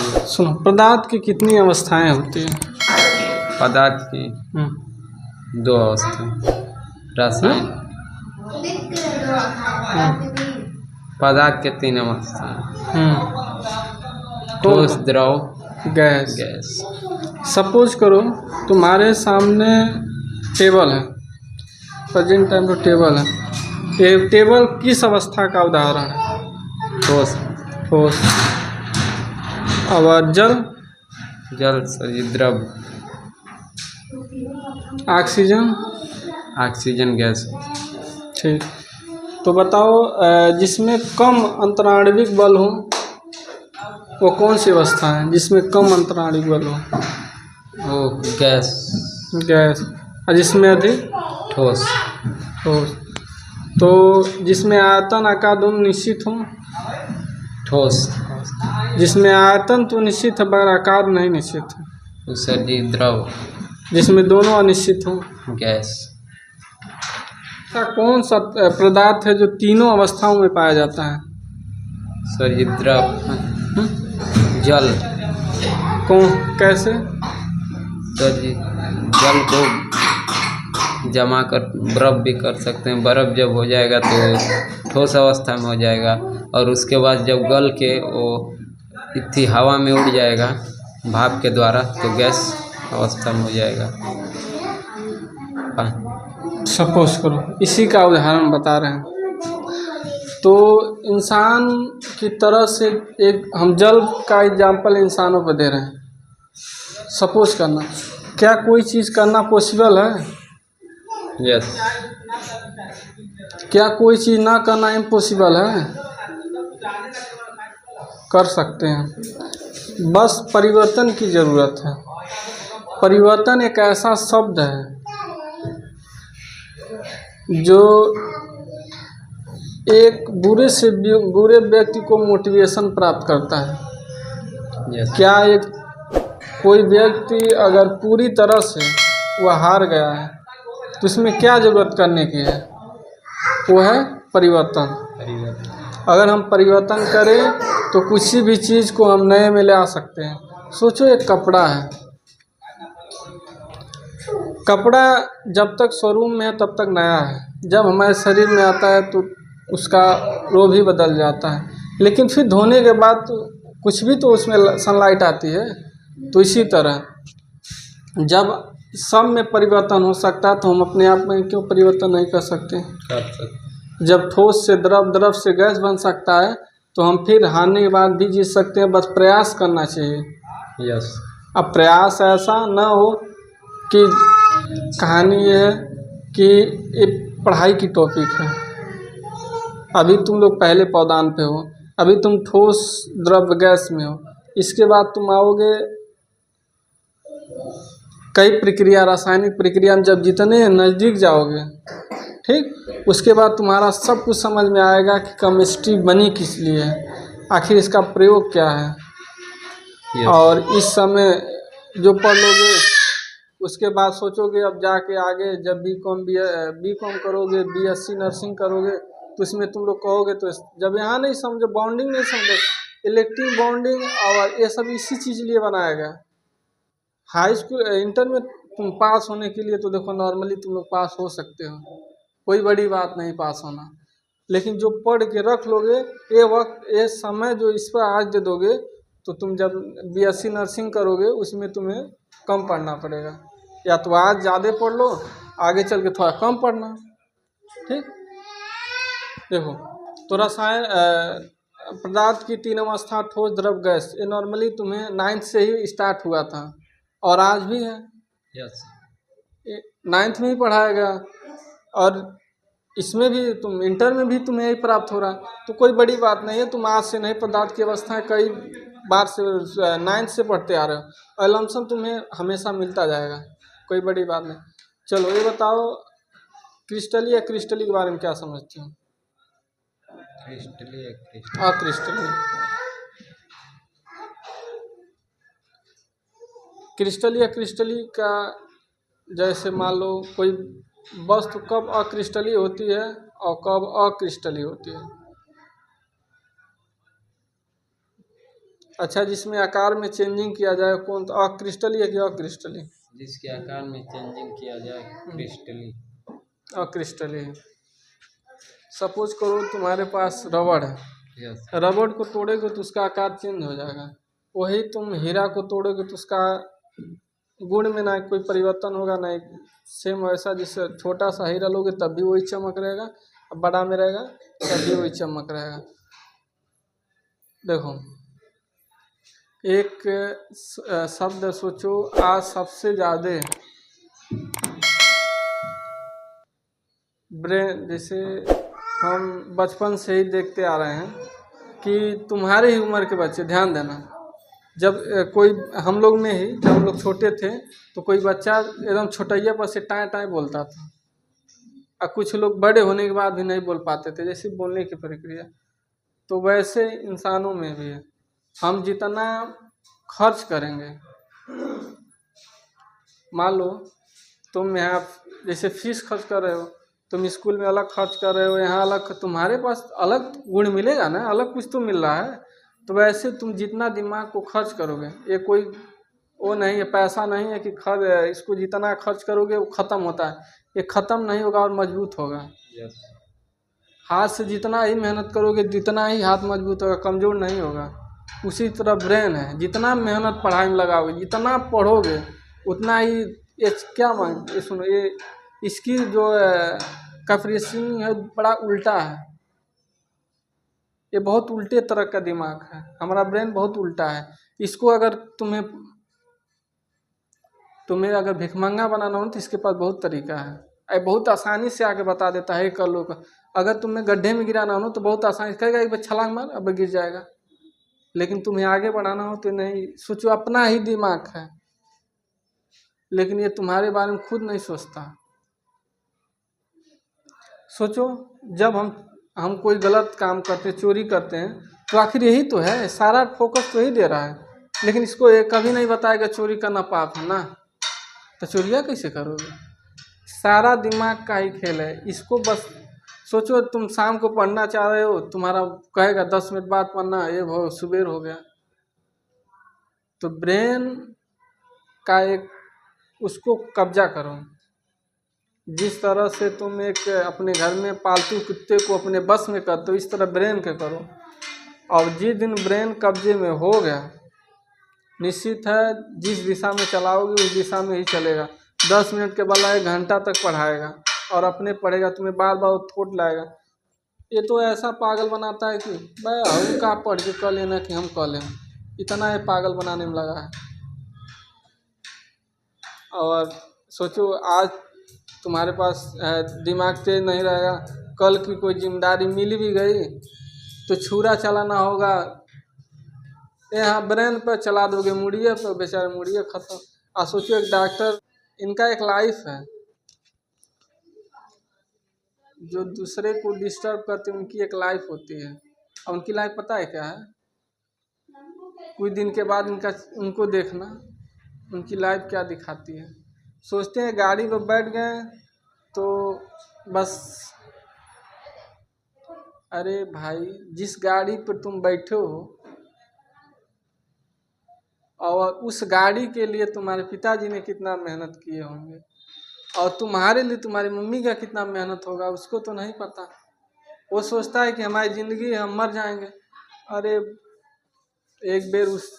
है। सुनो, पदार्थ की कितनी अवस्थाएं होती हैं? पदार्थ की दो अवस्था। रासायन पदार्थ के तीन अवस्था। ठोस, द्रव, गैस। गैस। सपोज करो तुम्हारे सामने टेबल है, प्रेजेंट टाइम तो टेबल है। टेबल किस अवस्था का उदाहरण है? ठोस। ठोस। और जल? जल सॉरी द्रव। ऑक्सीजन? Oxygen gas. ठीक। तो बताओ, जिसमें कम अंतराणविक बल हो वो कौन सी अवस्था है जिसमें कम अंतराणविक बल हो? वो गैस। गैस। और जिसमें अधिक? ठोस। ठोस। तो जिसमें आयतन आकार दोनों निश्चित हो? ठोस। जिसमें आयतन तो निश्चित है मगर आकार नहीं निश्चित है? उससे द्रव। जिसमें दोनों अनिश्चित हो? गैस। ऐसा कौन सा पदार्थ है जो तीनों अवस्थाओं में पाया जाता है? सॉरी द्रव। जल। कौन, कैसे? सॉरी जल को जमा कर बर्फ भी कर सकते हैं। बर्फ जब हो जाएगा तो ठोस अवस्था में हो जाएगा, और उसके बाद जब गल के वो इतनी हवा में उड़ जाएगा भाप के द्वारा तो गैस अवस्था में हो जाएगा। सपोज करो इसी का उदाहरण बता रहे हैं। तो इंसान की तरह से एक हम जल का एग्जाम्पल इंसानों पर दे रहे हैं। सपोज करना, क्या कोई चीज़ करना पॉसिबल है? यस। क्या कोई चीज़ ना करना इम्पॉसिबल है? कर सकते हैं, बस परिवर्तन की ज़रूरत है। परिवर्तन एक ऐसा शब्द है जो एक बुरे से बुरे व्यक्ति को मोटिवेशन प्राप्त करता है। यस। क्या एक कोई व्यक्ति अगर पूरी तरह से वह हार गया है तो उसमें क्या ज़रूरत करने की है? वो है परिवर्तन। अगर हम परिवर्तन करें तो किसी भी चीज़ को हम नए में ले आ सकते हैं। सोचो एक कपड़ा है, कपड़ा जब तक शोरूम में है तब तक नया है, जब हमारे शरीर में आता है तो उसका रूप ही बदल जाता है। लेकिन फिर धोने के बाद तो कुछ भी तो उसमें सनलाइट आती है। तो इसी तरह जब सब में परिवर्तन हो सकता है तो हम अपने आप में क्यों परिवर्तन नहीं कर सकते? कर सकते। जब ठोस से द्रव, द्रव से गैस बन सकता है तो हम फिर हारने के बाद भी जीत सकते हैं। बस प्रयास करना चाहिए। यस। अब प्रयास ऐसा ना हो कि कहानी ये है कि ये पढ़ाई की टॉपिक है, अभी तुम लोग पहले पौधान पे हो, अभी तुम ठोस द्रव गैस में हो, इसके बाद तुम आओगे कई प्रक्रिया, रासायनिक प्रक्रिया में जब जितने नज़दीक जाओगे, ठीक, उसके बाद तुम्हारा सब कुछ समझ में आएगा कि केमिस्ट्री बनी किस लिए है, आखिर इसका प्रयोग क्या है। yes. और इस समय जो पढ़ लोगे उसके बाद सोचोगे अब जाके आगे जब बी कॉम करोगे, बीएससी नर्सिंग करोगे तो इसमें तुम लोग कहोगे तो जब यहाँ नहीं समझो, बॉन्डिंग नहीं समझो, इलेक्ट्रिक बॉन्डिंग और ये सब इसी चीज़ लिए बनाया गया। हाई स्कूल इंटर में तुम पास होने के लिए तो देखो नॉर्मली तुम लोग पास हो सकते हो, कोई बड़ी बात नहीं पास होना। लेकिन जो पढ़ के रख लोगे, ये वक्त ये समय जो इस पर आज दे दोगे तो तुम जब बीएससी नर्सिंग करोगे उसमें तुम्हें कम पढ़ना पड़ेगा, या तो आज ज़्यादा पढ़ लो, आगे चल के थोड़ा कम पढ़ना। ठीक, देखो तो रसायन पदार्थ की तीन अवस्था ठोस, द्रव, गैस, ये नॉर्मली तुम्हें 9th से ही स्टार्ट हुआ था और आज भी है। यस। 9th में ही पढ़ाया गया और इसमें भी तुम इंटर में भी तुम्हें यही प्राप्त हो रहा है, तो कोई बड़ी बात नहीं है। तुम आज से नहीं, पदार्थ की अवस्थाएं कई बार से 9th से पढ़ते आ रहे हो और लमसम तुम्हें हमेशा मिलता जाएगा, कोई बड़ी बात नहीं। चलो ये बताओ क्रिस्टली या क्रिस्टली के बारे में क्या समझते हो? क्रिस्टली। क्रिस्टली। क्रिस्टल या क्रिस्टली का, जैसे मान लो कोई वस्तु कब अक्रिस्टली होती है और कब अक्रिस्टली होती है? अच्छा, जिसमें आकार में चेंजिंग किया जाए कौन, तो अक्रिस्टली है कि अक्रिस्टली? जिसके आकार में चेंजिंग किया जाए क्रिस्टली। अक्रिस्टली। सपोज करो तुम्हारे पास रबड़ है, यस। रबड़ को तोड़ोगे तो उसका आकार चेंज हो जाएगा। वही तुम हीरा को तोड़ोगे तो उसका गुण में ना कोई परिवर्तन होगा, ना सेम वैसा। जिससे छोटा सा हीरा लोगे तब भी वही चमक रहेगा, अब बड़ा में रहेगा तब भी वही चमक रहेगा। देखो, एक शब्द सोचो, आज सबसे ज़्यादा ब्रेन, जैसे हम बचपन से ही देखते आ रहे हैं कि तुम्हारे ही उम्र के बच्चे, ध्यान देना, जब कोई हम लोग में ही, जब हम लोग छोटे थे तो कोई बच्चा एकदम छोटैया पर से टाएं टाएं बोलता था, और कुछ लोग बड़े होने के बाद भी नहीं बोल पाते थे, जैसे बोलने की प्रक्रिया। तो वैसे इंसानों में भी है। हम जितना खर्च करेंगे, मान लो तुम यहाँ जैसे फीस खर्च कर रहे हो, तुम स्कूल में अलग खर्च कर रहे हो, यहाँ अलग, तुम्हारे पास अलग गुण मिलेगा ना, अलग कुछ तो मिल रहा है। तो वैसे तुम जितना दिमाग को खर्च करोगे, ये कोई वो नहीं है, पैसा नहीं है कि इसको जितना खर्च करोगे वो ख़त्म होता है, ये ख़त्म नहीं होगा और मजबूत होगा। यस। हाथ से जितना ही मेहनत करोगे जितना ही हाथ मजबूत होगा, कमज़ोर नहीं होगा। उसी तरह ब्रेन है, जितना मेहनत पढ़ाई में लगाओगे, जितना पढ़ोगे उतना ही ये क्या मांग, ये सुनो, ये इसकी जो कैफरेसिंग है बड़ा उल्टा है। ये बहुत उल्टे तरह का दिमाग है, हमारा ब्रेन बहुत उल्टा है। इसको अगर तुम्हें अगर भिखमंगा बनाना हो तो इसके पास बहुत तरीका है, ये बहुत आसानी से आके बता देता है, कर लो। अगर तुम्हें गड्ढे में गिराना हो तो बहुत आसानी से कहेगा, एक बार छलांग मार, अब गिर जाएगा। लेकिन तुम्हें आगे बढ़ाना हो तो नहीं, सोचो, अपना ही दिमाग है, लेकिन ये तुम्हारे बारे में खुद नहीं सोचता। सोचो, जब हम कोई गलत काम करते हैं, चोरी करते हैं, तो आखिर यही तो है, सारा फोकस तो यही दे रहा है, लेकिन इसको ये कभी नहीं बताएगा चोरी करना पाप है ना, तो चोरिया कैसे करोगे? सारा दिमाग का ही खेल है। इसको बस सोचो, तुम शाम को पढ़ना चाह रहे हो, तुम्हारा कहेगा 10 मिनट बाद पढ़ना, ये सुबेर हो गया। तो ब्रेन का एक, उसको कब्जा करो। जिस तरह से तुम एक अपने घर में पालतू कुत्ते को अपने बस में करते हो, इस तरह ब्रेन के करो। और जिस दिन ब्रेन कब्जे में हो गया, निश्चित है जिस दिशा में चलाओगे उस दिशा में ही चलेगा। 10 मिनट के बजाय 1 घंटा तक पढ़ाएगा और अपने पढ़ेगा, तुम्हें बार बार थोट लाएगा। ये तो ऐसा पागल बनाता है कि भाई हम का पढ़ के कर लेना कि हम कर लें, इतना ये पागल बनाने में लगा है। और सोचो, आज तुम्हारे पास दिमाग तेज नहीं रहेगा, कल की कोई जिम्मेदारी मिल भी गई तो छुरा चलाना होगा, यहाँ ब्रेन पर चला दोगे, मुड़िए पर, बेचारे मुड़िए खत्म। और सोचो, एक डॉक्टर, इनका एक लाइफ है, जो दूसरे को डिस्टर्ब करते हैं उनकी एक लाइफ होती है। और उनकी लाइफ पता है क्या है? कुछ दिन के बाद उनको देखना उनकी लाइफ क्या दिखाती है। सोचते हैं गाड़ी पर बैठ गए तो बस, अरे भाई, जिस गाड़ी पर तुम बैठे हो और उस गाड़ी के लिए तुम्हारे पिताजी ने कितना मेहनत किए होंगे, और तुम्हारे लिए तुम्हारी मम्मी का कितना मेहनत होगा, उसको तो नहीं पता। वो सोचता है कि हमारी ज़िंदगी है, हम मर जाएंगे। अरे एक बेर उस